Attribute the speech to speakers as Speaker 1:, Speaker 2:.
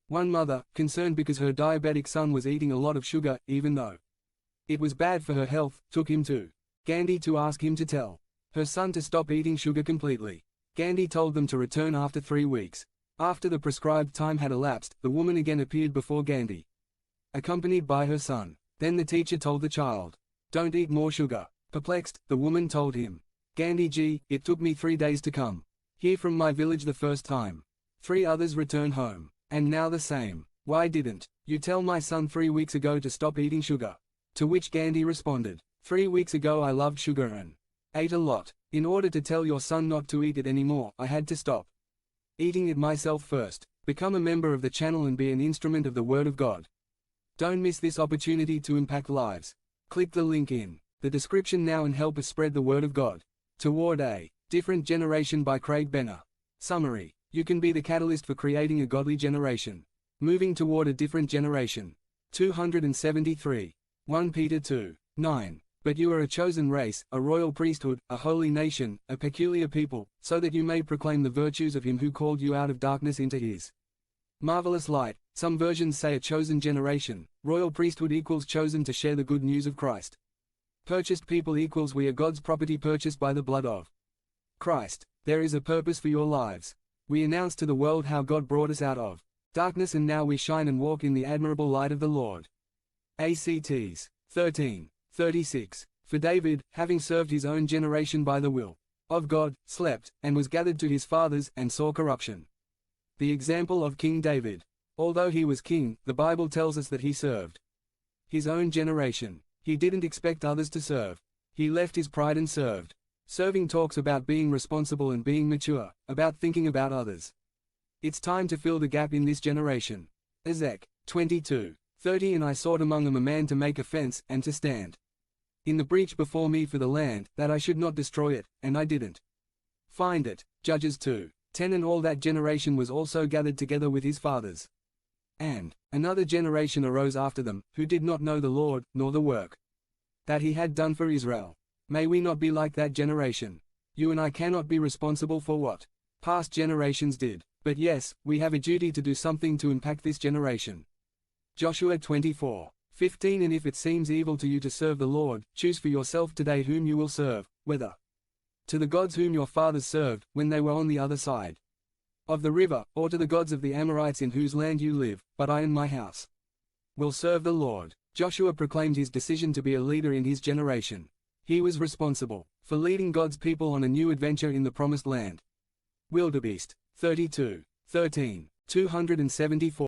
Speaker 1: One mother, concerned because her diabetic son was eating a lot of sugar, even though it was bad for her health, took him to Gandhi to ask him to tell her son to stop eating sugar completely. Gandhi told them to return after 3 weeks. After the prescribed time had elapsed, the woman again appeared before Gandhi, accompanied by her son. Then the teacher told the child, "Don't eat more sugar." Perplexed, the woman told him, "Gandhi ji, it took me 3 days to come here from my village the first time. 3 others returned home, and now the same. Why didn't you tell my son 3 weeks ago to stop eating sugar?" To which Gandhi responded, "3 weeks ago I loved sugar and ate a lot. In order to tell your son not to eat it anymore, I had to stop eating it myself first. Become a member of the channel and be an instrument of the Word of God. Don't miss this opportunity to impact lives. Click the link in the description now and help us spread the Word of God. Toward a Different Generation by Craig Benner. Summary: you can be the catalyst for creating a godly generation. Moving toward a different generation. 273. 1 Peter 2:9. But you are a chosen race, a royal priesthood, a holy nation, a peculiar people, so that you may proclaim the virtues of him who called you out of darkness into his marvelous light. Some versions say a chosen generation. Royal priesthood equals chosen to share the good news of Christ. Purchased people equals we are God's property purchased by the blood of Christ. There is a purpose for your lives. We announce to the world how God brought us out of darkness and now we shine and walk in the admirable light of the Lord. Acts 13:36. For David, having served his own generation by the will of God, slept, and was gathered to his fathers, and saw corruption. The example of King David. Although he was king, the Bible tells us that he served his own generation. He didn't expect others to serve. He left his pride and served. Serving talks about being responsible and being mature, about thinking about others. It's time to fill the gap in this generation. Ezek 22:30. And I sought among them a man to make a fence, and to stand in the breach before me for the land, that I should not destroy it, and I didn't find it. Judges 2:10. And all that generation was also gathered together with his fathers. And another generation arose after them, who did not know the Lord, nor the work that he had done for Israel. May we not be like that generation. You and I cannot be responsible for what past generations did. But yes, we have a duty to do something to impact this generation. Joshua 24:15. And if it seems evil to you to serve the Lord, choose for yourself today whom you will serve, whether to the gods whom your fathers served, when they were on the other side of the river, or to the gods of the Amorites in whose land you live, but I and my house will serve the Lord. Joshua proclaimed his decision to be a leader in his generation. He was responsible for leading God's people on a new adventure in the Promised Land. Wildebeest 32:13. 274.